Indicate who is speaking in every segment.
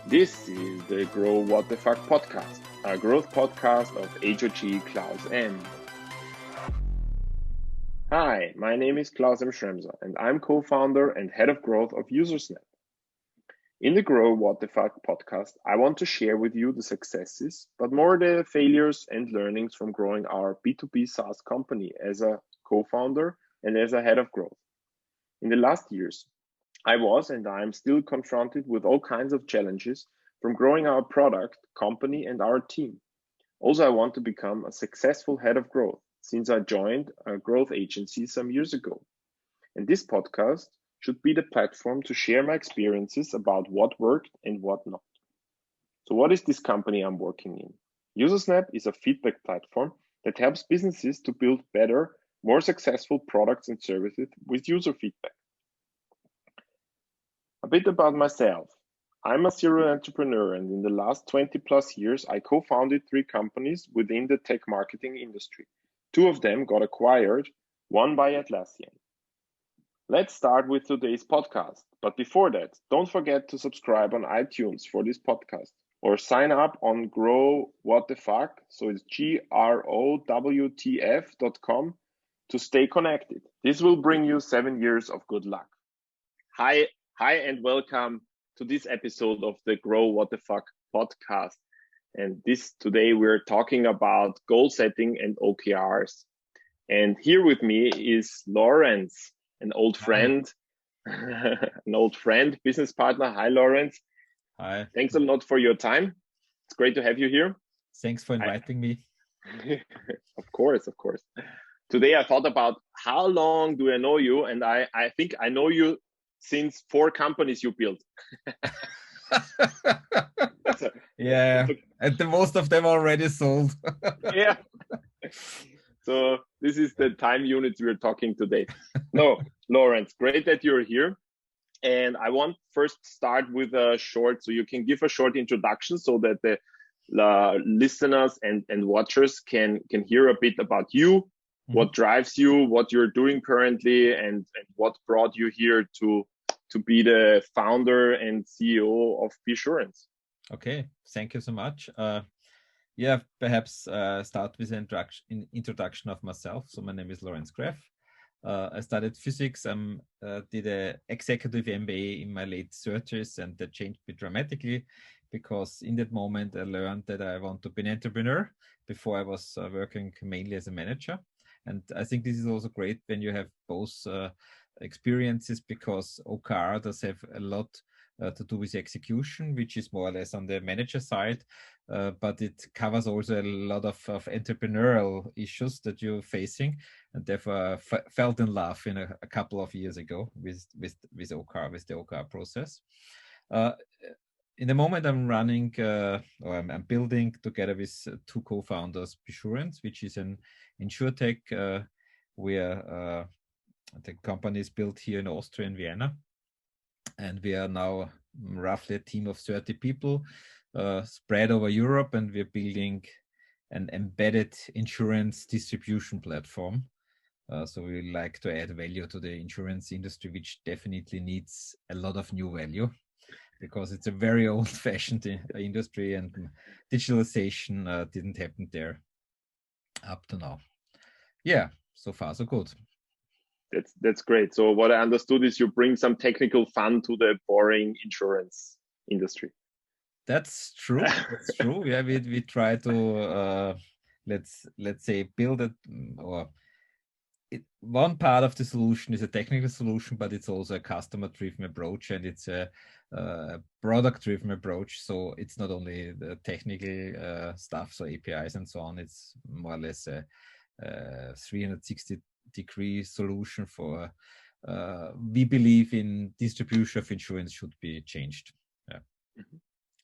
Speaker 1: This is the GroWTF podcast, a growth podcast of HOG Klaus-M. Hi, my name is Klaus-M and I'm co-founder and head of growth of UserSnap. In the GroWTF podcast, I want to share with you the successes, but more the failures and learnings from growing our B2B Saas company as a co-founder and as a head of growth. In the last years, I was and I am still confronted with all kinds of challenges from growing our product, company, and our team. Also, I want to become a successful head of growth since I joined a growth agency some years ago. And this podcast should be the platform to share my experiences about what worked and what not. So what is this company I'm working in? UserSnap is a feedback platform that helps businesses to build better, more successful products and services with user feedback. A bit about myself. I'm a serial entrepreneur, and in the last 20 plus years, I co-founded 3 companies within the tech marketing industry. 2 of them got acquired, one by Atlassian. Let's start with today's podcast. But before that, don't forget to subscribe on iTunes for this podcast or sign up on GroWTF, so it's GroWTF.com to stay connected. This will bring you 7 years of good luck. Hi and welcome to this episode of the GroWTF podcast. And today we're talking about goal setting and OKRs. And here with me is Lorenz, an old friend, business partner. Hi, Lorenz.
Speaker 2: Hi.
Speaker 1: Thanks a lot for your time. It's great to have you here.
Speaker 2: Thanks for inviting me.
Speaker 1: Of course. Today I thought about how long do I know you, and I think I know you since 4 companies you built.
Speaker 2: Yeah, and the most of them already sold.
Speaker 1: Yeah. So this is the time unit we're talking today. No, Lorenz, great that you're here. And I want first start with a short, so you can give a short introduction so that the listeners and watchers can hear a bit about you, what drives you, what you're doing currently, and what brought you here to be the founder and CEO of bsurance.
Speaker 2: Okay, thank you so much. Perhaps start with an introduction of myself. So my name is Lorenz Gräff. I studied physics. Did an executive MBA in my late 30s, and that changed me dramatically because in that moment I learned that I want to be an entrepreneur. Before I was working mainly as a manager. And I think this is also great when you have both experiences, because OKR does have a lot to do with execution, which is more or less on the manager side, but it covers also a lot of entrepreneurial issues that you're facing, and therefore fell in love in a couple of years ago with OKR, with the OKR process. In the moment I'm running, I'm building together with 2 co-founders, bsurance, which is an insurtech where the company is built here in Austria, in Vienna. And we are now roughly a team of 30 people spread over Europe, and we're building an embedded insurance distribution platform. So we like to add value to the insurance industry, which definitely needs a lot of new value because it's a very old-fashioned industry, and digitalization didn't happen there up to now. Yeah, so far so good.
Speaker 1: That's great. So what I understood is you bring some technical fun to the boring insurance industry.
Speaker 2: That's true. That's true. Yeah, we try to let's say build it, or one part of the solution is a technical solution, but it's also a customer-driven approach, and it's a product-driven approach. So it's not only the technical stuff, so APIs and so on. It's more or less a 360-degree solution for. We believe in distribution of insurance should be changed. Yeah.
Speaker 1: Mm-hmm.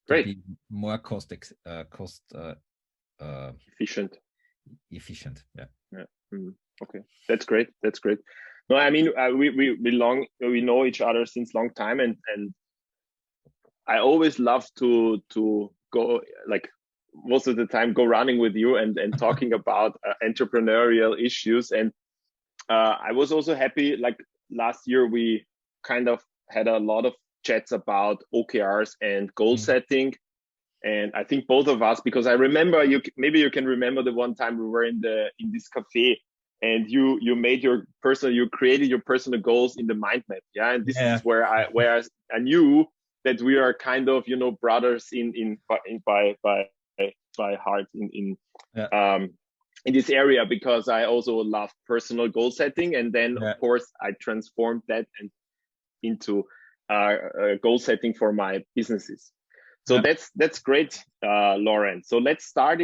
Speaker 1: Great.
Speaker 2: To be more cost
Speaker 1: efficient.
Speaker 2: Yeah.
Speaker 1: Mm-hmm. Okay, that's great. No, I mean we know each other since long time, and I always love to go, like, most of the time go running with you and talking about entrepreneurial issues. And I was also happy, like last year we kind of had a lot of chats about OKRs and goal setting. And I think both of us, because I remember maybe you can remember the one time we were in this cafe, and you created your personal goals in the mind map. Yeah. And this is where I knew that we are kind of, brothers by heart in this area, because I also love personal goal setting. And then of course I transformed that into goal setting for my businesses. So that's great, Lorenz. So let's start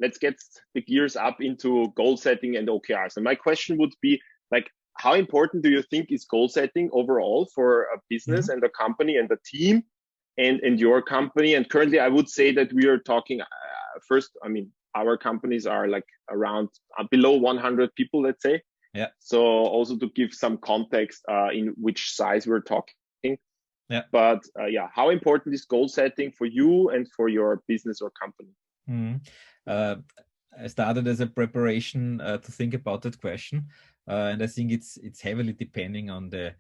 Speaker 1: let's get the gears up into goal setting and OKRs. And my question would be, like, how important do you think is goal setting overall for a business and a company and a team and your company? And currently I would say that we are talking first, I mean, our companies are like around below 100 people, let's say.
Speaker 2: Yeah.
Speaker 1: So also to give some context in which size we're talking.
Speaker 2: Yeah.
Speaker 1: But how important is goal setting for you and for your business or company?
Speaker 2: I started as a preparation to think about that question, and I think it's heavily depending on the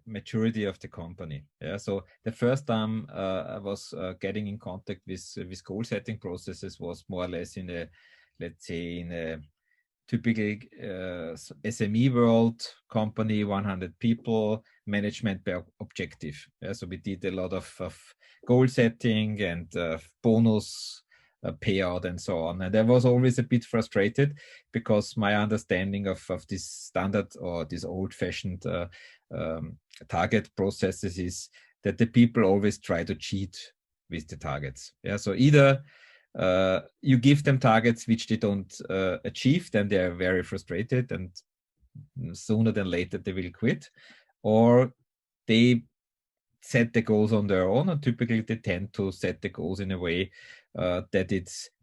Speaker 2: maturity of the company. Yeah. So the first time I was getting in contact with goal setting processes was more or less in a typical SME world, company, 100 people, management per objective. Yeah, so we did a lot of goal setting and bonus payout and so on. And I was always a bit frustrated because my understanding of this standard or this old-fashioned target processes is that the people always try to cheat with the targets. Yeah, so either you give them targets which they don't achieve, then they are very frustrated, and sooner than later they will quit, or they set the goals on their own, and typically they tend to set the goals in a way that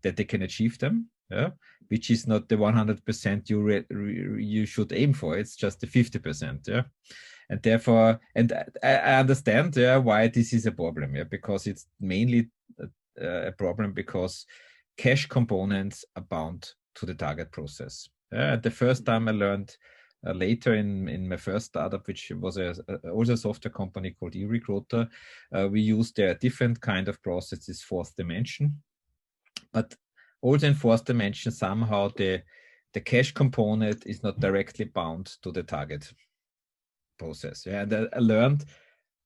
Speaker 2: they can achieve them, which is not the 100% you should aim for. It's just the 50%. And therefore, and I understand why this is a problem, because it's mainly a problem because cash components are bound to the target process. The first time I learned later in my first startup, which was also a software company called eRecruiter, we used a different kind of processes, fourth dimension. But also in fourth dimension, somehow the cash component is not directly bound to the target process. And I learned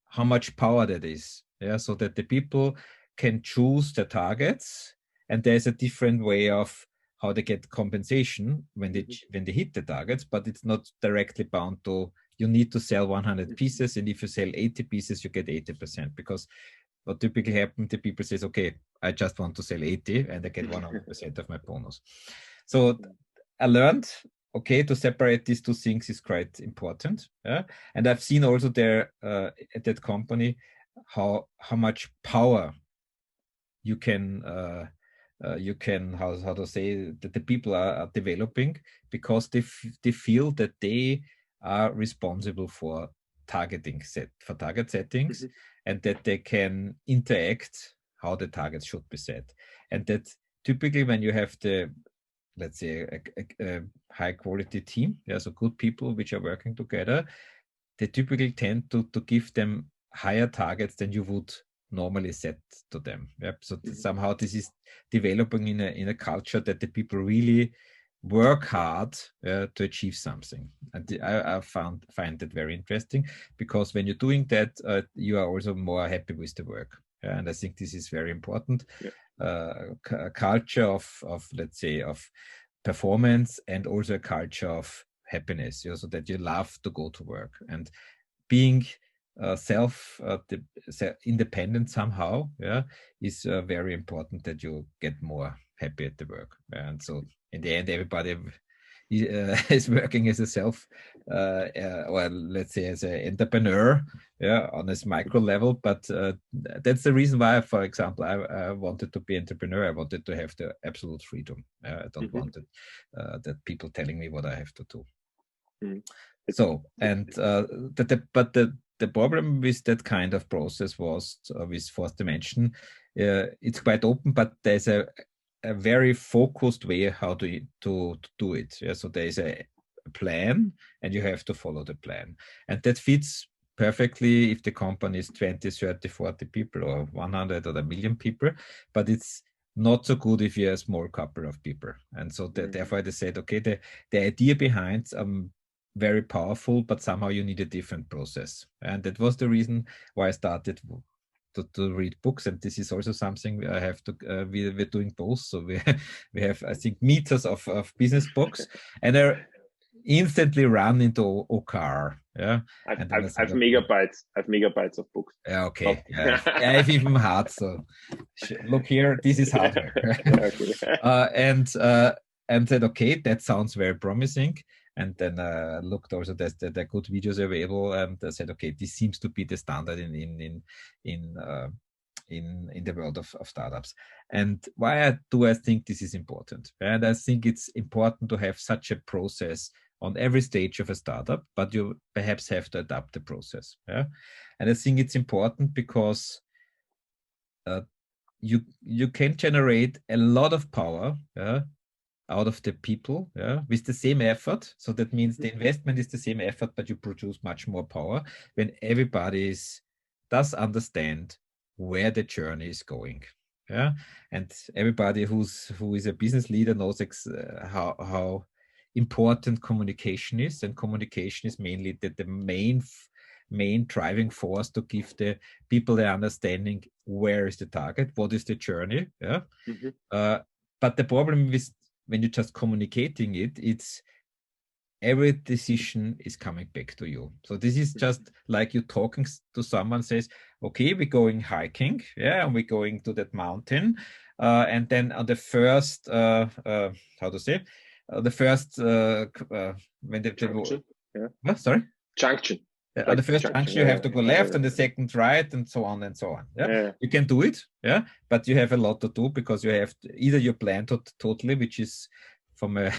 Speaker 2: how much power that is. So that the people can choose the targets, and there's a different way of how they get compensation when they hit the targets, but it's not directly bound to, you need to sell 100 pieces, and if you sell 80 pieces, you get 80%, because what typically happens, the people says, okay, I just want to sell 80 and I get 100% of my bonus. So I learned, okay, to separate these two things is quite important. And I've seen also there at that company how much power you can how to say that the people are developing, because they feel that they are responsible for target settings, and that they can interact how the targets should be set. And that typically when you have let's say a high quality team, so good people which are working together, they typically tend to give them higher targets than you would normally set to them. So somehow this is developing in a culture that the people really work hard to achieve something. And I find that very interesting, because when you're doing that, you are also more happy with the work. And I think this is very important. A culture of let's say of performance, and also a culture of happiness, so that you love to go to work, and being independent somehow is very important, that you get more happy at the work. And so in the end, everybody is working as a or let's say as an entrepreneur on this micro level. But that's the reason why, for example, I wanted to be entrepreneur. I wanted to have the absolute freedom. I don't want that people telling me what I have to do. So, and the problem with that kind of process was with fourth dimension. It's quite open, but there's a very focused way how to do it. So there is a plan, and you have to follow the plan, and that fits perfectly if the company is 20, 30, 40 people or 100 or a million people, but it's not so good if you're a small couple of people. And so therefore they said, okay, the idea behind very powerful, but somehow you need a different process. And that was the reason why I started to read books. And this is also something I have to, we're doing both. So we have, I think, meters of business books, and I instantly run into OKR. Yeah.
Speaker 1: I've megabytes of books.
Speaker 2: Yeah, okay. Yeah, I have even hard. So look here, this is hardware.
Speaker 1: Okay.
Speaker 2: And said, okay, that sounds very promising. And then looked also that there are good videos available, and I said, okay, this seems to be the standard in the world of startups. And why do I think this is important? And I think it's important to have such a process on every stage of a startup, but you perhaps have to adapt the process. Yeah, and I think it's important because you can generate a lot of power. Yeah, out of the people, yeah, with the same effort. So that means the investment is the same effort, but you produce much more power when everybody does understand where the journey is going. Yeah, and everybody who is a business leader knows how important communication is, and communication is mainly the main driving force to give the people the understanding where is the target, what is the journey. Yeah, but the problem is, when you're just communicating it's every decision is coming back to you. So this is just like you talking to someone, says, okay, we're going hiking, yeah, and we're going to that mountain, and then on the first when
Speaker 1: Junction.
Speaker 2: Sorry?
Speaker 1: Junction.
Speaker 2: On the first junction, you have to go left, and the second right, and so on and so on. Yeah, you can do it. Yeah, but you have a lot to do, because you have either you plan totally, which is from a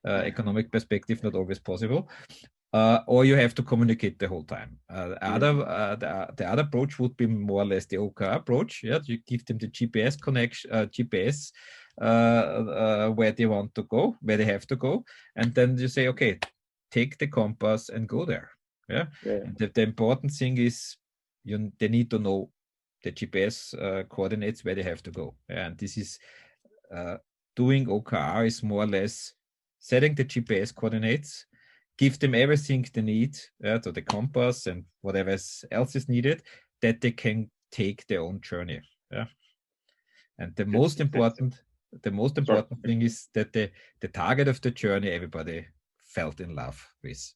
Speaker 2: economic perspective not always possible, or you have to communicate the whole time. The other approach would be more or less the OKR approach. Yeah, you give them the GPS connection, GPS where they want to go, where they have to go, and then you say, okay, take the compass and go there. Yeah. The important thing is they need to know the GPS coordinates where they have to go. And this is doing OKR is more or less setting the GPS coordinates, give them everything they need, so the compass and whatever else is needed, that they can take their own journey. Yeah. And the most important thing is that the target of the journey everybody felt in love with.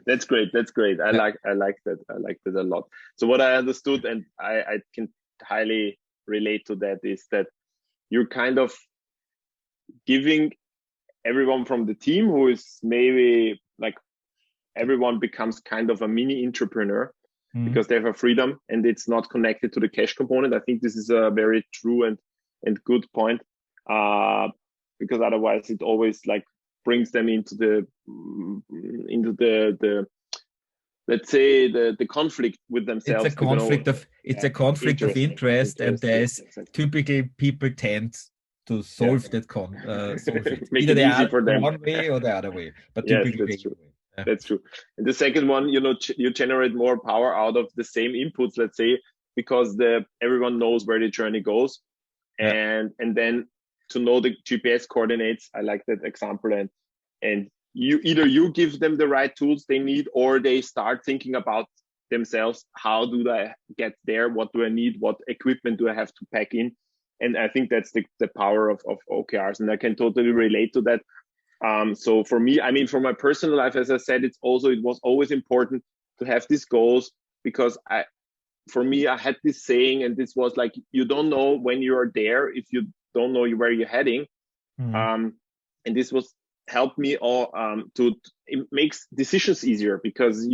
Speaker 1: That's great. I like that a lot. So what I understood, and I can highly relate to that, is that you're kind of giving everyone from the team, who is maybe like, everyone becomes kind of a mini entrepreneur, because they have a freedom and it's not connected to the cash component. I think this is a very true and good point, because otherwise it always like brings them into the let's say the conflict with themselves.
Speaker 2: It's a conflict of interest, and there's typically people tend to solve that conflict.
Speaker 1: Make it easy for them,
Speaker 2: one way or the other way. But
Speaker 1: typically that's true. Yeah. That's true. And the second one, you generate more power out of the same inputs, let's say, because everyone knows where the journey goes, and then to know the GPS coordinates. I like that example, and you give them the right tools they need, or they start thinking about themselves. How do I get there? What do I need? What equipment do I have to pack in? And I think that's the power of OKRs, and I can totally relate to that. So for me, I mean, for my personal life, as I said, it was always important to have these goals, because for me, I had this saying, and this was like, you don't know when you are there if you don't know where you're heading. And this was helped me it makes decisions easier, because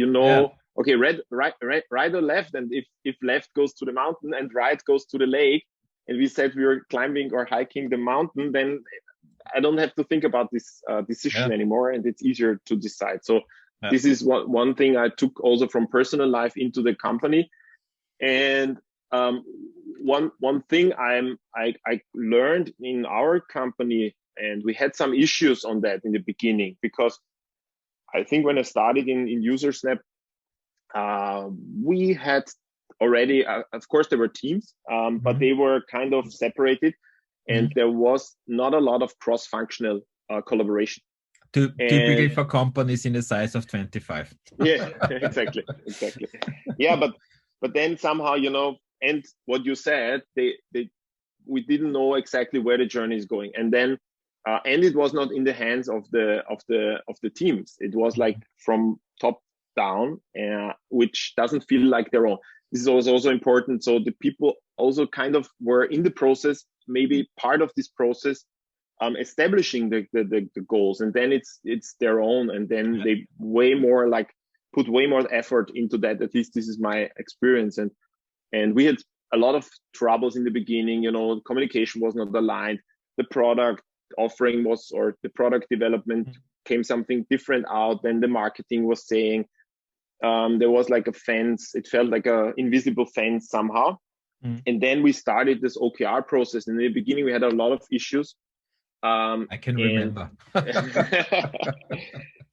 Speaker 1: okay, right or left, and if left goes to the mountain and right goes to the lake, and we said we were climbing or hiking the mountain, then I don't have to think about this decision anymore, and it's easier to decide. So this is one thing I took also from personal life into the company. And one thing I learned in our company, and we had some issues on that in the beginning, because I think when I started in UserSnap, we had already, of course, there were teams, but they were kind of separated, and there was not a lot of cross-functional collaboration.
Speaker 2: Typically for companies in the size of 25.
Speaker 1: Yeah, exactly. Yeah, but then somehow, and what you said, we didn't know exactly where the journey is going, and then and it was not in the hands of the teams. It was like from top down, which doesn't feel like their own. This is also important. So the people also kind of were in the process, maybe part of this process, establishing the goals, and then it's their own, and then they put way more effort into that. At least this is my experience, and we had a lot of troubles in the beginning. Communication was not aligned, the product offering was, or the product development came something different out than the marketing was saying. There was like a fence, it felt like a invisible fence somehow. And then we started this OKR process, and in the beginning we had a lot of issues.
Speaker 2: I can remember.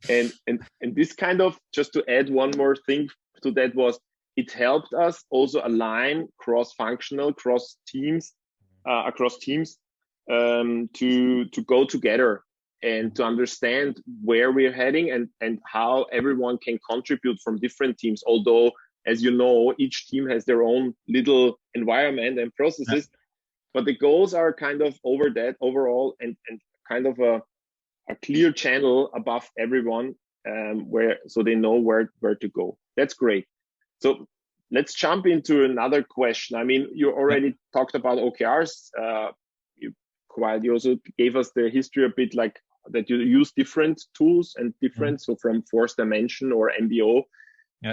Speaker 1: and this kind of, just to add one more thing to that, was it helped us also align cross-functional, across teams, to go together and to understand where we're heading and how everyone can contribute from different teams. Although, as you know, each team has their own little environment and processes. But the goals are kind of overall, and kind of a clear channel above everyone, so they know where to go. That's great. So let's jump into another question. I mean, you already talked about OKRs. You also gave us the history a bit, like that you use different tools and different, so from Force Dimension or MBO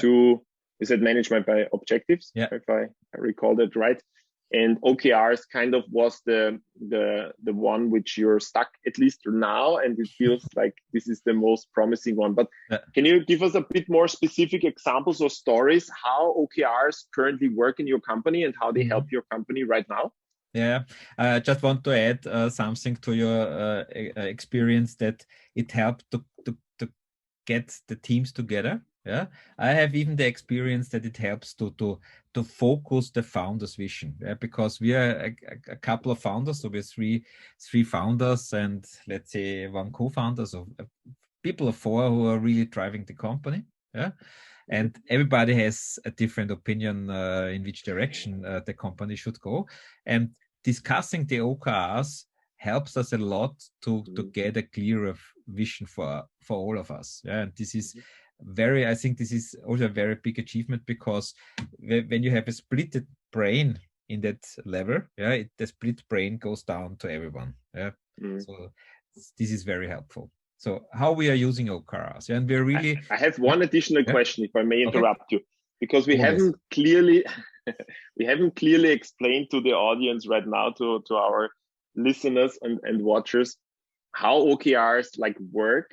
Speaker 1: to, is it management by objectives? If I recall that right. And OKRs kind of was the one which you're stuck, at least now, and it feels like this is the most promising one. But can you give us a bit more specific examples or stories how OKRs currently work in your company and how they help your company right now?
Speaker 2: Yeah, I just want to add something to your experience, that it helped to get the teams together. Yeah, I have even the experience that it helps to focus the founder's vision. Yeah, because we are a couple of founders, so we're three founders and let's say one co-founder, so people of four who are really driving the company. Yeah, and everybody has a different opinion in which direction the company should go. And discussing the OKRs helps us a lot to get a clearer vision for all of us. Yeah, and this is I think this is also a very big achievement, because when you have a split brain in that level, the split brain goes down to everyone. Yeah, so this is very helpful. So how we are using OKRs, and we're really.
Speaker 1: I have one additional question, if I may interrupt you, because we haven't clearly explained to the audience right now, to our listeners and watchers, how OKRs work.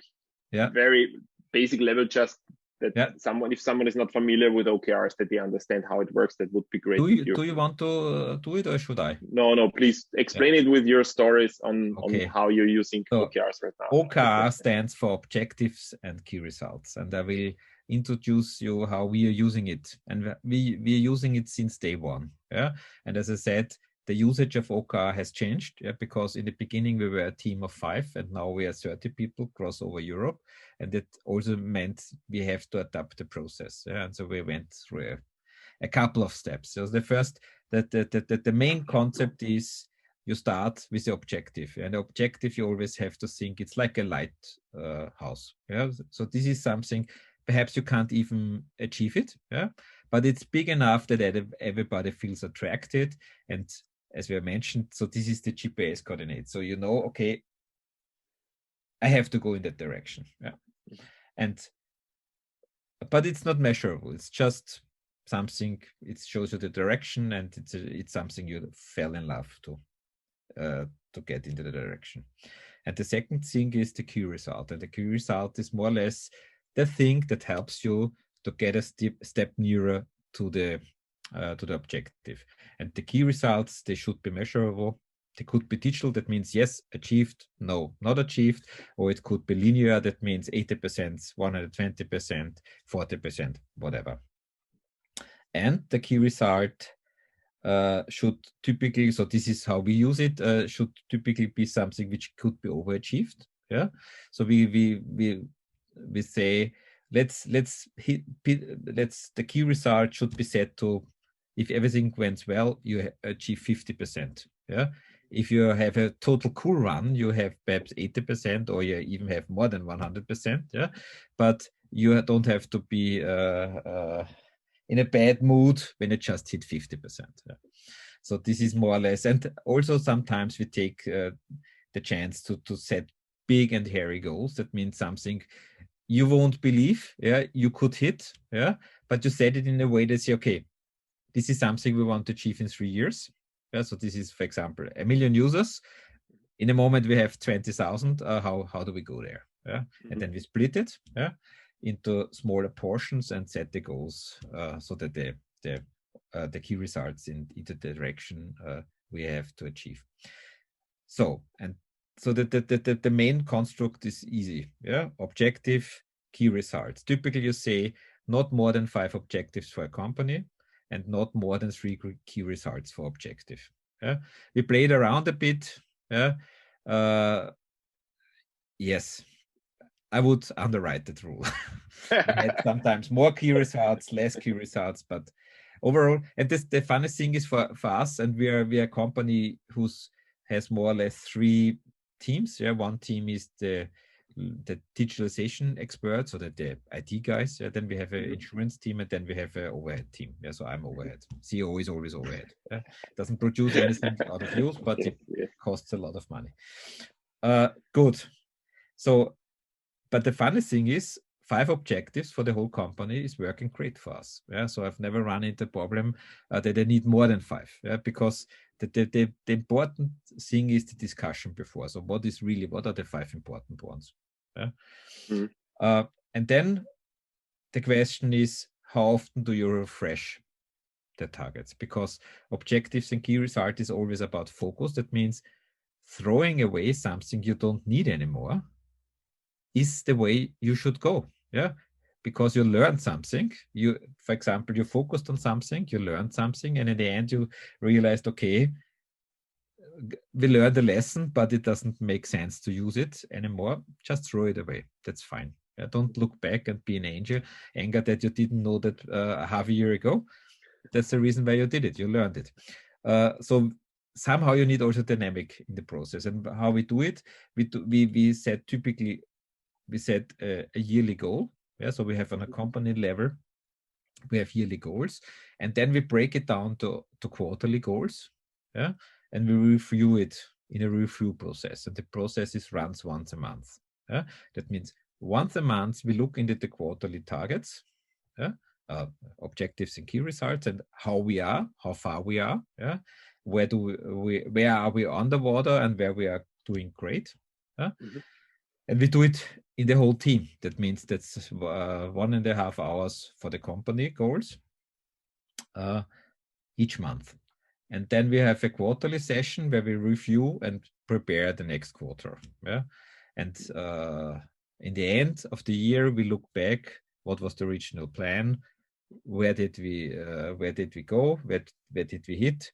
Speaker 1: Yeah. Very basic level, just that if someone is not familiar with OKRs, that they understand how it works. That would be great.
Speaker 2: Do you want to do it, or should I?
Speaker 1: No, please explain it with your stories on how you're using OKRs right now.
Speaker 2: OKR stands for objectives and key results, and I will introduce you how we are using it. And we are using it since day one. Yeah, and as I said, the usage of OKR has changed, because in the beginning we were a team of 5, and now we are 30 people across over Europe. And that also meant we have to adapt the process. And so we went through a couple of steps. So the first, the main concept is you start with the objective. And the objective, you always have to think it's like a lighthouse. Yeah? So this is something, perhaps you can't even achieve it, but it's big enough that everybody feels attracted. And as we mentioned, so this is the GPS coordinate. So okay, I have to go in that direction. Yeah. But it's not measurable. It's just something, it shows you the direction, and it's something you fell in love to get into the direction. And the second thing is the key result. And the key result is more or less the thing that helps you to get a step nearer to the objective. And the key results, they should be measurable. They could be digital, that means yes, achieved, no, not achieved, or it could be linear, that means 80%, 120%, 40%, whatever. And the key result should typically, so this is how we use it, should typically be something which could be overachieved. Yeah. So we say the key result should be set to, if everything went well, you achieve 50%. Yeah. If you have a total cool run, you have perhaps 80%, or you even have more than 100%. Yeah. But you don't have to be in a bad mood when you just hit 50%. Yeah. So this is more or less, and also sometimes we take the chance to set big and hairy goals. That means something you won't believe, yeah, you could hit, yeah, but you set it in a way that say, okay, this is something we want to achieve in 3 years. Yeah, so this is, for example, 1 million users. In a moment we have 20,000. How do we go there? Yeah, and then we split it, yeah, into smaller portions and set the goals so that the key results in the direction we have to achieve. So the main construct is easy. Yeah, objective, key results. Typically, you say not more than 5 objectives for a company, and not more than 3 key results for objective. Yeah, we played around a bit. Yeah, yes, I would underwrite that rule. We had sometimes more key results, less key results, but overall, and the funny thing is for us, and we are a company who's has more or less 3 teams. Yeah, one team is the digitalization experts, so that the IT guys. Yeah, then we have an insurance team, and then we have an overhead team. Yeah, so I'm overhead. CEO is always overhead. Yeah? Doesn't produce anything out of use, but it costs a lot of money. Good. So, but the funny thing is, 5 objectives for the whole company is working great for us. Yeah, so I've never run into a problem that they need more than 5. Yeah, because the important thing is the discussion before. So what are the 5 important ones? Yeah. And then the question is, how often do you refresh the targets? Because objectives and key result is always about focus. That means throwing away something you don't need anymore is the way you should go. Yeah, because you learned something. For example, you focused on something, you learned something, and in the end you realized, okay, we learned a lesson, but it doesn't make sense to use it anymore. Just throw it away. That's fine. Yeah, don't look back and be in anger that you didn't know that half a year ago. That's the reason why you did it. You learned it. So somehow you need also dynamic in the process. And how we do it, we set a yearly goal. Yeah, so we have on a company level, we have yearly goals, and then we break it down to quarterly goals. Yeah, and we review it in a review process. And the process runs once a month. Yeah, that means once a month we look into the quarterly targets, yeah, objectives and key results, and how far we are. Yeah, where are we underwater and where we are doing great. Yeah? And we do it in the whole team. That means that's 1.5 hours for the company goals each month. And then we have a quarterly session where we review and prepare the next quarter. Yeah, and in the end of the year, we look back. What was the original plan? Where did we go? Where did we hit?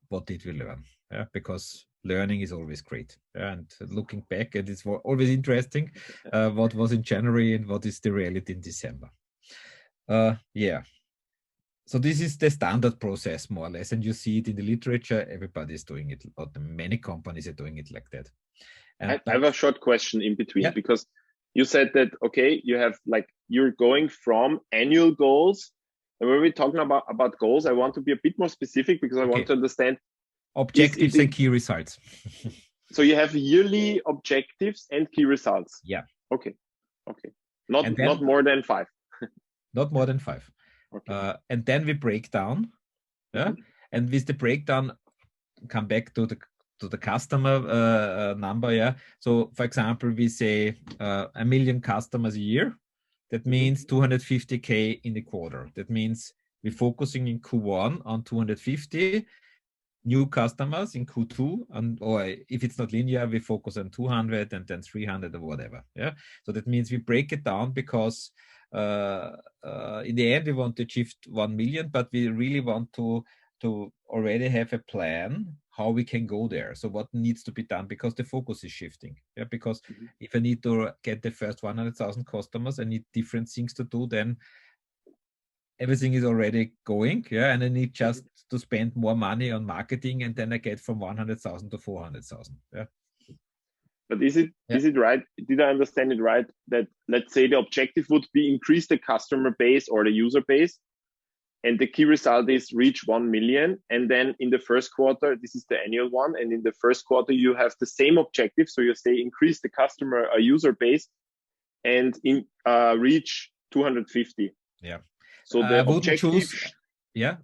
Speaker 2: What did we learn? Yeah, because learning is always great. Yeah, and looking back, and it's always interesting what was in January and what is the reality in December. Yeah. So this is the standard process, more or less, and you see it in the literature. Everybody is doing it, or many companies are doing it like that.
Speaker 1: I have a short question in between, because you said that, okay, you're going from annual goals. And when we're talking about goals, I want to be a bit more specific, because I want to understand
Speaker 2: objectives and key results.
Speaker 1: So you have yearly objectives and key results.
Speaker 2: Yeah.
Speaker 1: Okay. Not more than 5.
Speaker 2: Not more than 5.
Speaker 1: Okay.
Speaker 2: And then we break down. Yeah. And with the breakdown, come back to the customer number. Yeah. So for example, we say 1 million customers a year. That means 250K in the quarter. That means we're focusing in Q1 on 250 new customers, in Q2, or if it's not linear, we focus on 200 and then 300 or whatever. Yeah. So that means we break it down, because in the end, we want to achieve 1 million, but we really want to already have a plan how we can go there. So what needs to be done, because the focus is shifting. Yeah, because if I need to get the first 100,000 customers, I need different things to do. Then everything is already going. Yeah, and I need just to spend more money on marketing, and then I get from 100,000 to 400,000. Yeah.
Speaker 1: But is it right? Did I understand it right that, let's say, the objective would be increase the customer base or the user base, and the key result is reach 1 million, and then in the first quarter, this is the annual one, and in the first quarter you have the same objective, so you say increase the customer user base and reach 250.
Speaker 2: Yeah.
Speaker 1: So the objective.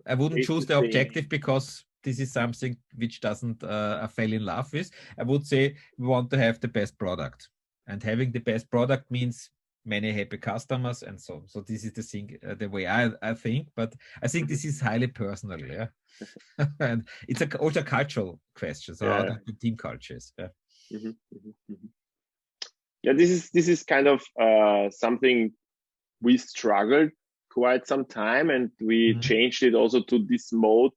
Speaker 2: I wouldn't choose the objective, because this is something which doesn't fall in love with. I would say we want to have the best product, and having the best product means many happy customers, and so this is the thing, the way I think. But I think this is highly personal, yeah. And it's also a cultural question. So how the team culture is. Yeah.
Speaker 1: Yeah, this is kind of something we struggled quite some time, and we changed it also to this mode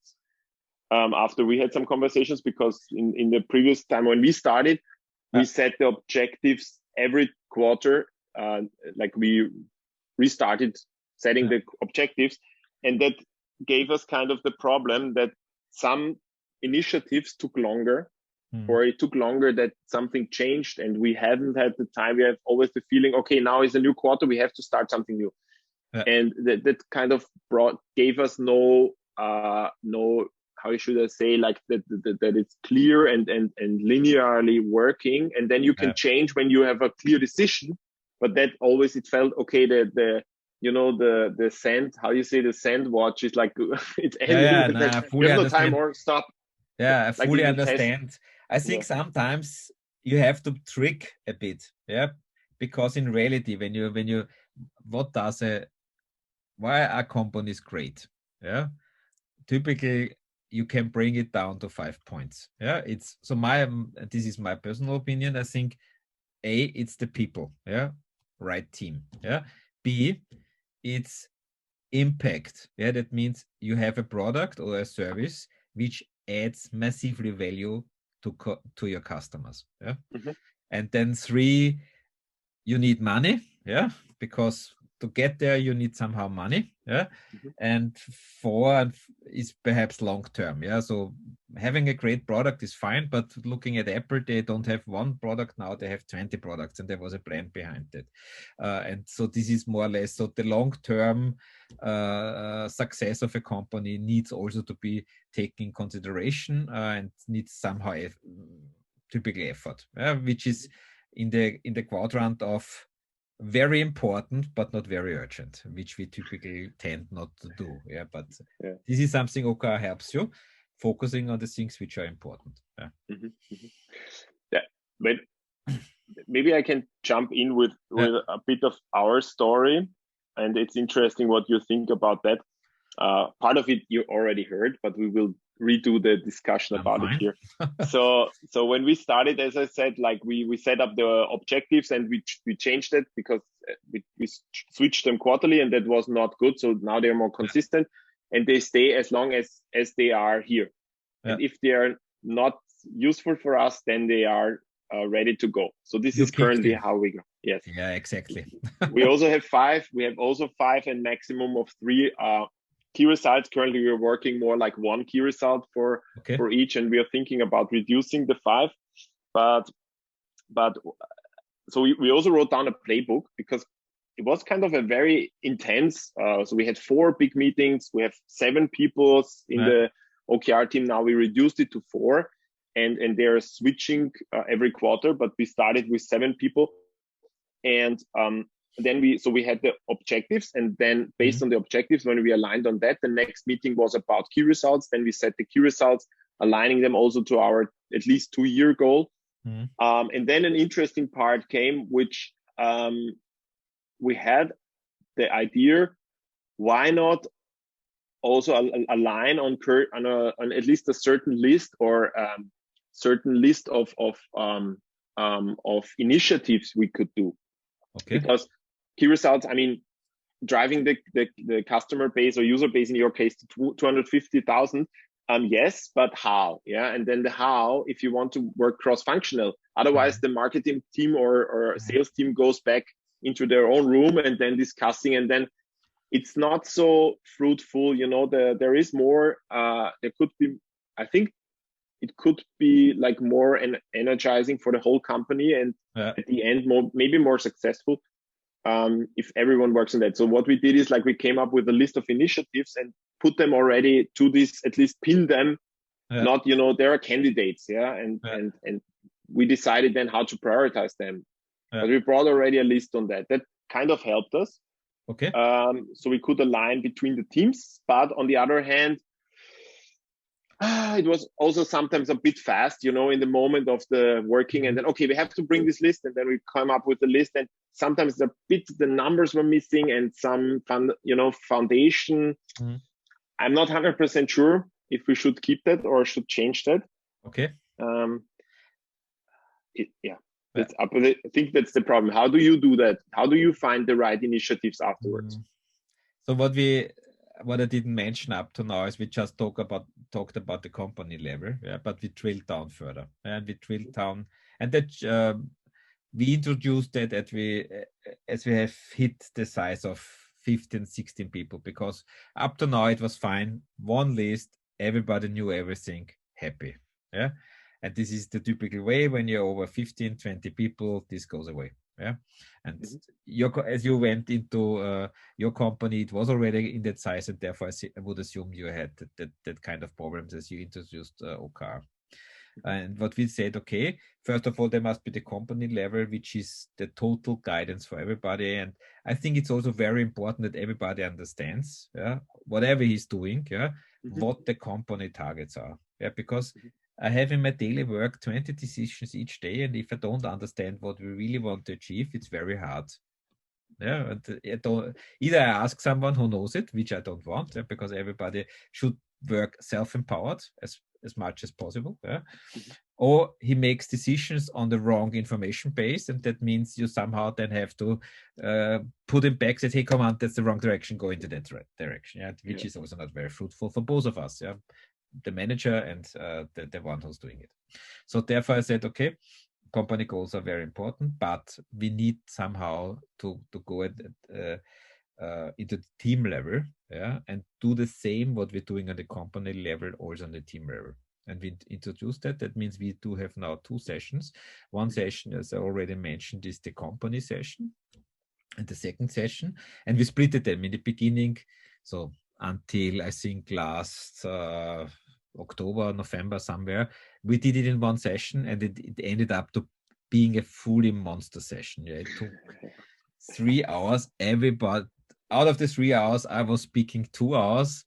Speaker 1: after we had some conversations, because in the previous time when we started, we set the objectives every quarter. Like we restarted setting the objectives, and that gave us kind of the problem that some initiatives took longer, or it took longer that something changed, and we hadn't had the time. We have always the feeling, okay, now is a new quarter, we have to start something new. And that kind of gave us no, how should I say, like that it's clear and linearly working, and then you can change when you have a clear decision. But that always, it felt okay, the sand, how you say, the sand watch is like it's ending.
Speaker 2: Fully
Speaker 1: there's no time or stop.
Speaker 2: Yeah, I fully understand. I think sometimes you have to trick a bit, because in reality, when you why are companies great? Yeah, typically you can bring it down to 5 points. Yeah, it's so this is my personal opinion. I think it's the people. Yeah, right team. Yeah. B, it's impact. Yeah, that means you have a product or a service which adds massively value to your customers. Yeah. And then 3, you need money. Yeah, because to get there you need somehow money. Yeah. And 4 is perhaps long term. Yeah. So having a great product is fine, but looking at Apple, they don't have one product now, they have 20 products, and there was a plan behind it. And so this is more or less, so the long term success of a company needs also to be taken in consideration, and needs somehow typical effort, which is in the quadrant of very important but not very urgent, which we typically tend not to do. Yeah, but this is something OKR helps you, focusing on the things which are important.
Speaker 1: But maybe I can jump in with a bit of our story, and it's interesting what you think about that. Part of it you already heard, but we will redo the discussion about it here. So when we started, as I said, like we set up the objectives, and we changed it because we switched them quarterly, and that was not good. So now they're more consistent, and they stay as long as they are here. And if they are not useful for us, then they are ready to go. So this is currently how we go. Yes.
Speaker 2: Yeah, exactly.
Speaker 1: We also have 5. We have also 5 and maximum of 3 key results. Currently, we're working more like 1 key result for each, and we are thinking about reducing the 5. But so we also wrote down a playbook, because it was kind of a very intense. So we had 4 big meetings. We have 7 people in the OKR team. Now we reduced it to 4, and they're switching every quarter. But we started with 7 people, and then we had the objectives, and then based on the objectives, when we aligned on that, the next meeting was about key results. Then we set the key results, aligning them also to our at least 2-year goal. And then an interesting part came, which we had the idea, why not also align on at least a certain list, or certain list of initiatives we could do. Because key results, I mean, driving the customer base or user base in your case to 250,000. Yes, but how? Yeah, and then the how, if you want to work cross-functional. Otherwise, the marketing team or sales team goes back into their own room and then discussing, and then it's not so fruitful. There is more. There could be. I think it could be like more energizing for the whole company, and at the end, maybe more successful. If everyone works on that. So what we did is like we came up with a list of initiatives and put them already to this, at least pin them, not, there are candidates. And we decided then how to prioritize them. But we brought already a list on that. That kind of helped us.
Speaker 2: Okay.
Speaker 1: So we could align between the teams, but on the other hand, it was also sometimes a bit fast, in the moment of the working, and then, okay, we have to bring this list, and then we come up with the list, and sometimes the numbers were missing and some foundation. I'm not 100% sure if we should keep that or should change that.
Speaker 2: Okay.
Speaker 1: I think that's the problem. How do you do that? How do you find the right initiatives afterwards?
Speaker 2: So what I didn't mention up to now is we just talked about the company level, but we drilled down further, and we drilled down, and that we introduced that as we have hit the size of 15, 16 people, because up to now it was fine. One list, everybody knew everything, happy, and this is the typical way when you're over 15, 20 people, this goes away. And as you went into your company, it was already in that size, and therefore I would assume you had that kind of problems as you introduced OKR. And what we said, okay, first of all, there must be the company level, which is the total guidance for everybody. And I think it's also very important that everybody understands, whatever he's doing, what the company targets are, because I have in my daily work 20 decisions each day, and if I don't understand what we really want to achieve, it's very hard. Either I ask someone who knows it, which I don't want, because everybody should work self-empowered as much as possible, or he makes decisions on the wrong information base, and that means you somehow then have to put him back, say, hey, come on, that's the wrong direction, go into that direction, which is also not very fruitful for both of us, the manager and the one who's doing it. So therefore I said, okay, company goals are very important, but we need somehow to go into the team level, and do the same what we're doing on the company level also on the team level. And we introduced that. That means we do have now 2 sessions. One session, as I already mentioned, is the company session, and the second session, and we split them in the beginning. So until I think last October, November, somewhere, we did it in one session, and it ended up to being a fully monster session. It took 3 hours. Everybody, out of the 3 hours, I was speaking 2 hours,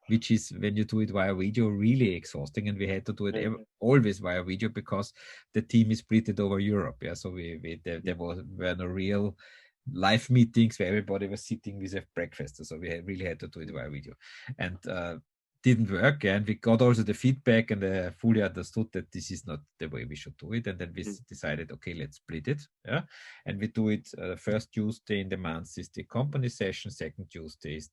Speaker 2: which is, when you do it via video, really exhausting. And we had to do it always via video because the team is split over Europe. So there were no real live meetings where everybody was sitting with a breakfast. So we really had to do it via video, and didn't work. And we got also the feedback, and fully understood that this is not the way we should do it. And then we decided, okay, let's split it. And we do it first Tuesday in the month is the company session, second Tuesday is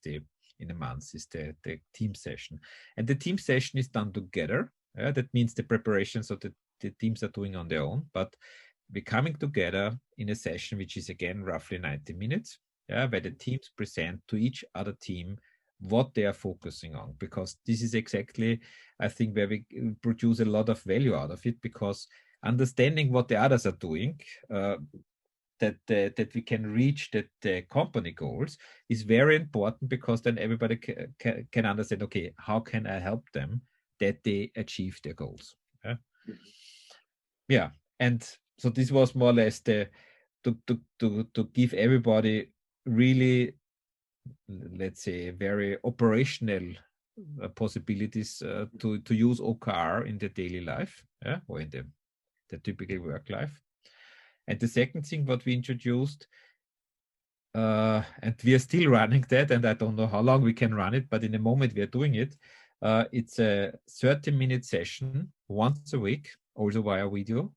Speaker 2: in the month is the team session. And the team session is done together. That means the preparations of the teams are doing on their own, but we're coming together in a session which is again roughly 90 minutes, where the teams present to each other team what they are focusing on, because this is exactly, I think, where we produce a lot of value out of it, because understanding what the others are doing, that we can reach the company goals is very important, because then everybody can understand, okay, how can I help them that they achieve their goals? And so this was more or less to give everybody really, let's say, very operational possibilities to use OKR in the daily life, or in the typical work life. And the second thing what we introduced, and we are still running that, and I don't know how long we can run it, but in the moment we are doing it, it's a 30-minute session once a week, also via video,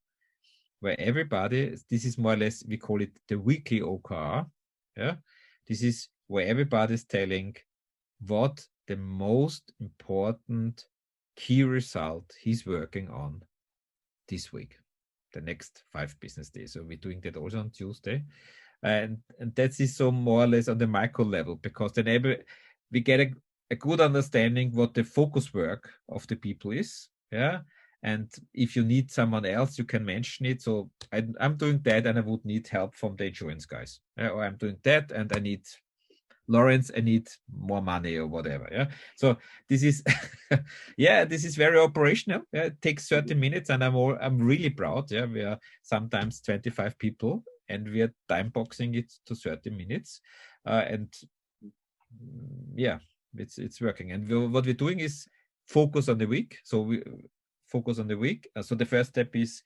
Speaker 2: where everybody, this is more or less, we call it the weekly OKR. This is where everybody's telling what the most important key result he's working on this week, the next 5 business days. So we're doing that also on Tuesday. And that is so more or less on the micro level, because then we get a good understanding what the focus work of the people is. Yeah. And if you need someone else, you can mention it. So I'm doing that and I would need help from the insurance guys. Yeah? Or I'm doing that and I need Lorenz, I need more money or whatever. Yeah. So this is, this is very operational. Yeah? It takes 30 minutes and I'm really proud. Yeah. We are sometimes 25 people and we are time boxing it to 30 minutes. It's working. And what we're doing is focus on the week. So we focus on the week. So the first step is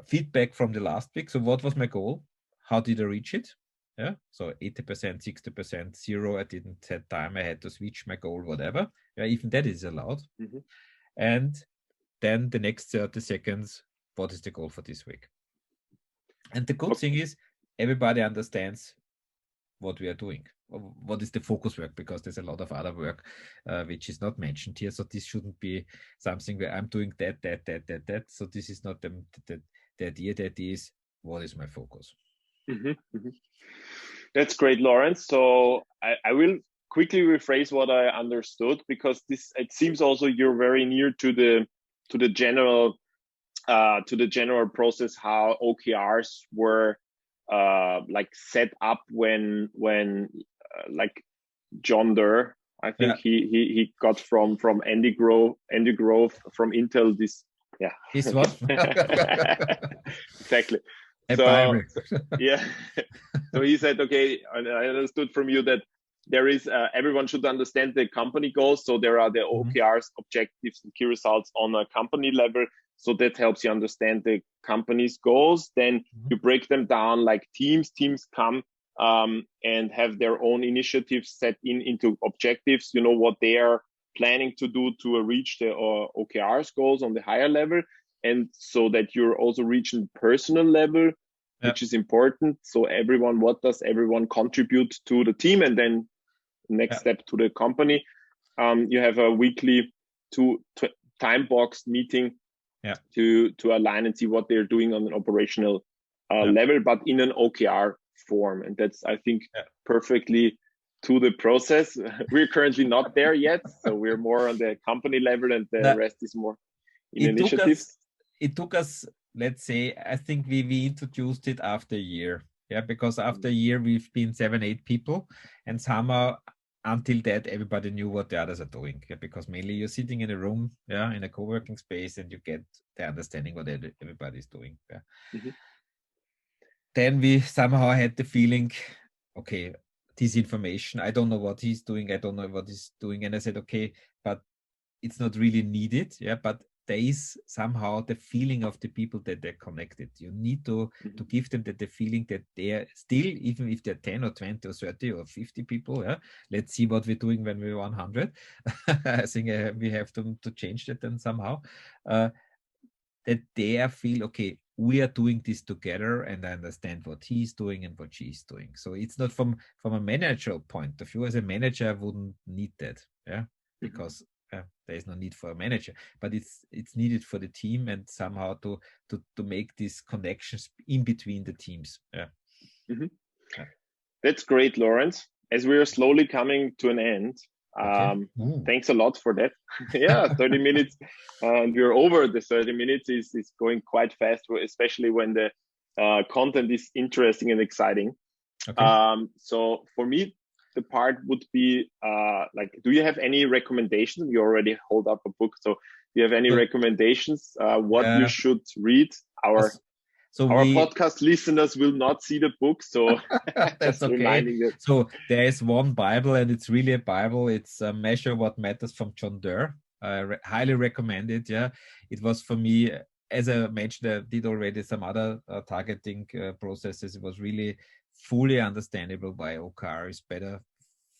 Speaker 2: feedback from the last week. So what was my goal? How did I reach it? Yeah. So 80%, 60%, 0. I didn't have time. I had to switch my goal, whatever. Yeah, even that is allowed. Mm-hmm. And then the next 30 seconds, what is the goal for this week? And the good thing is everybody understands what we are doing. What is the focus work? Because there's a lot of other work which is not mentioned here. So this shouldn't be something where I'm doing that. So this is not the idea. The idea is, what is my focus?
Speaker 1: Mm-hmm. Mm-hmm. That's great, Lorenz. So I will quickly rephrase what I understood, because it seems also you're very near to the general process, how OKRs were set up when like John Doerr, I think he got from Andy Grove from Intel this.
Speaker 2: This one.
Speaker 1: Exactly. So he said, okay, and I understood from you that there is everyone should understand the company goals. So there are the OKRs, objectives and key results on a company level. So that helps you understand the company's goals. Then you break them down like teams. Teams come and have their own initiatives set into objectives. You know what they are planning to do to reach the OKRs goals on the higher level. And so that you're also reaching personal level, which is important. So what does everyone contribute to the team? And then next step to the company. You have a weekly time boxed meeting to align and see what they're doing on an operational level, but in an OKR form. And that's, I think, perfectly to the process. We're currently not there yet. So we're more on the company level and the rest is more in initiatives.
Speaker 2: It took us, let's say, I think we introduced it after a year. Yeah, because after a year, we've been 7-8 people. And somehow, until that, everybody knew what the others are doing. Yeah, because mainly you're sitting in a room, in a co-working space, and you get the understanding what everybody's doing. Yeah. Mm-hmm. Then we somehow had the feeling, okay, this information, I don't know what he's doing. I don't know what he's doing. And I said, okay, but it's not really needed. Yeah, but there is somehow the feeling of the people that they're connected. You need to give them the feeling that they're still, even if they're 10 or 20 or 30 or 50 people, let's see what we're doing when we're 100. I think we have to change that then somehow, that they feel, okay, we are doing this together and I understand what he's doing and what she's doing. So it's not from a managerial point of view. As a manager, I wouldn't need that, because there is no need for a manager, but it's needed for the team and somehow to make these connections in between the teams.
Speaker 1: That's great, Lorenz. As we are slowly coming to an end, thanks a lot for that. 30 minutes, and we're over the 30 minutes. is going quite fast, especially when the content is interesting and exciting. So for me, the part would be do you have any recommendations? You already hold up a book, so do you have any recommendations what you should read? Our podcast listeners will not see the book, so
Speaker 2: that's okay. So there is one Bible, and it's really a Bible. It's Measure What Matters from John Doerr. I highly recommend it. Yeah, it was for me, as I mentioned, I did already some other targeting processes. It was really fully understandable why OKR is better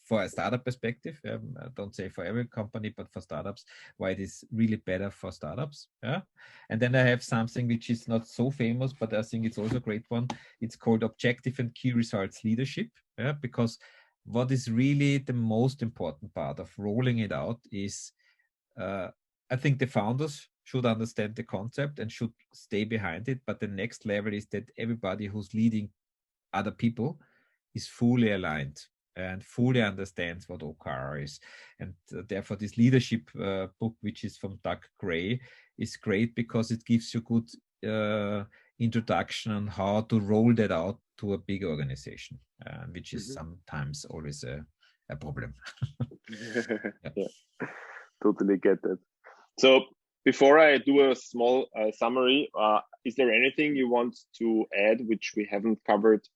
Speaker 2: for a startup perspective. I don't say for every company, but for startups, why it is really better for startups. And then I have something which is not so famous, but I think it's also a great one. It's called Objective and Key Results Leadership. Because what is really the most important part of rolling it out is, I think the founders should understand the concept and should stay behind it. But the next level is that everybody who's leading other people is fully aligned and fully understands what OKR is. And therefore, this leadership book, which is from Doug Gray, is great because it gives you good introduction on how to roll that out to a big organization, which is sometimes always a problem.
Speaker 1: Yeah, totally get that. So before I do a small summary, is there anything you want to add which we haven't covered,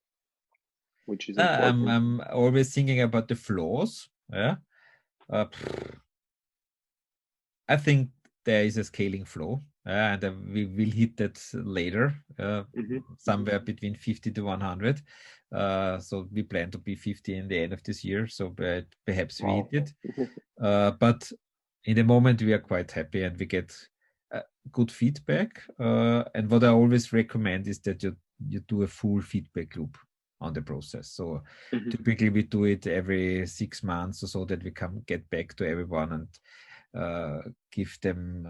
Speaker 1: which is important?
Speaker 2: I'm always thinking about the flaws. Yeah, I think there is a scaling flaw, and we will hit that later, somewhere between 50 to 100. So we plan to be 50 in the end of this year. So perhaps we hit it. But in the moment, we are quite happy and we get good feedback. And what I always recommend is that you do a full feedback loop on the process. So typically we do it every 6 months or so, that we get back to everyone and give them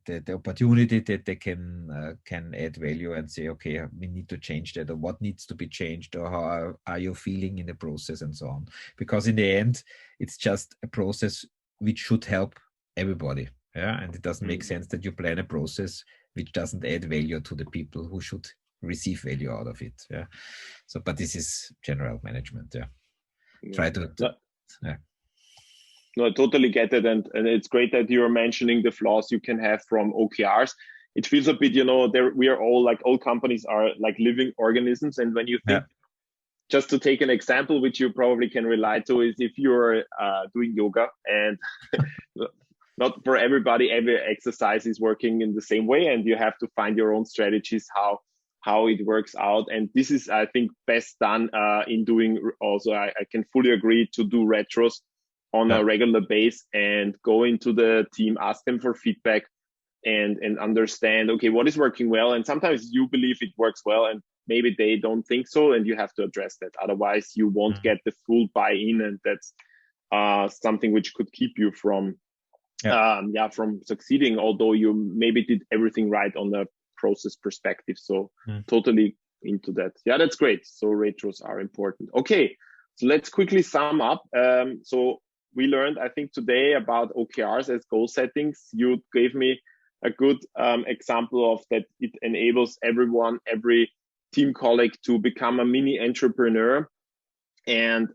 Speaker 2: the opportunity that they can add value and say, okay, we need to change that, or what needs to be changed, or how are you feeling in the process, and so on. Because in the end, it's just a process which should help everybody. Yeah, and it doesn't make sense that you plan a process which doesn't add value to the people who should receive value out of it. Yeah. So, but this is general management. Yeah. Try to. Yeah.
Speaker 1: No, I totally get it. And it's great that you're mentioning the flaws you can have from OKRs. It feels a bit, we are all like, all companies are like living organisms. And when you think, just to take an example, which you probably can relate to, is if you're doing yoga, and not for everybody, every exercise is working in the same way. And you have to find your own strategies, how it works out. And this is, I think, best done in doing also, I can fully agree to do retros on a regular base and go into the team, ask them for feedback and understand, okay, what is working well? And sometimes you believe it works well and maybe they don't think so, and you have to address that. Otherwise you won't get the full buy-in, and that's something which could keep you from from succeeding, although you maybe did everything right on the process perspective. So totally into that. Yeah, that's great. So retros are important. Okay, so let's quickly sum up. So we learned, I think, today about OKRs as goal settings. You gave me a good example of that. It enables everyone, every team colleague, to become a mini entrepreneur and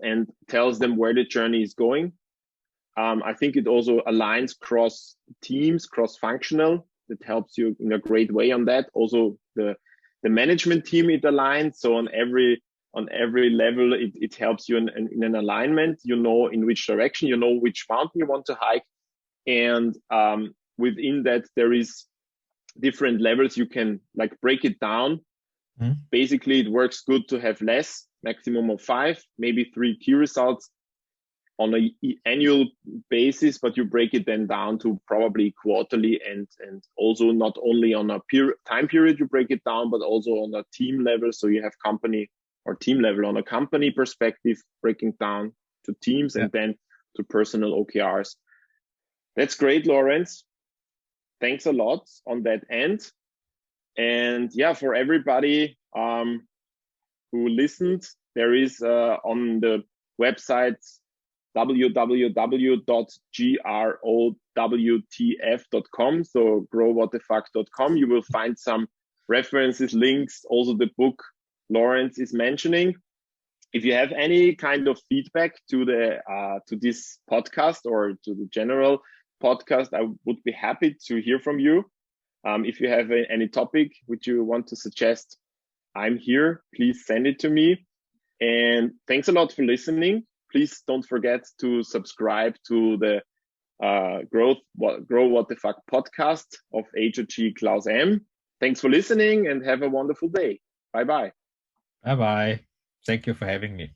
Speaker 1: tells them where the journey is going. I think it also aligns cross teams, cross-functional. That helps you in a great way on that. Also, the management team, it aligns. So on every level, it helps you in an alignment. You know in which direction, you know which mountain you want to hike. And within that, there is different levels. You can like break it down. Basically, it works good to have less, maximum of 5, maybe 3 key results on an annual basis, but you break it then down to probably quarterly, and also not only on a time period you break it down, but also on a team level. So you have company or team level on a company perspective, breaking down to teams and then to personal OKRs. That's great, Lorenz. Thanks a lot on that end. And yeah, for everybody who listened, there is on the website www.growtf.com, so growwhatthefuck.com. You will find some references, links, also the book Lorenz is mentioning. If you have any kind of feedback to this podcast or to the general podcast, I would be happy to hear from you. If you have any topic which you want to suggest, I'm here. Please send it to me. And thanks a lot for listening. Please don't forget to subscribe to the Grow What the Fuck podcast of HOG Klaus-M. Thanks for listening and have a wonderful day. Bye-bye.
Speaker 2: Bye-bye. Thank you for having me.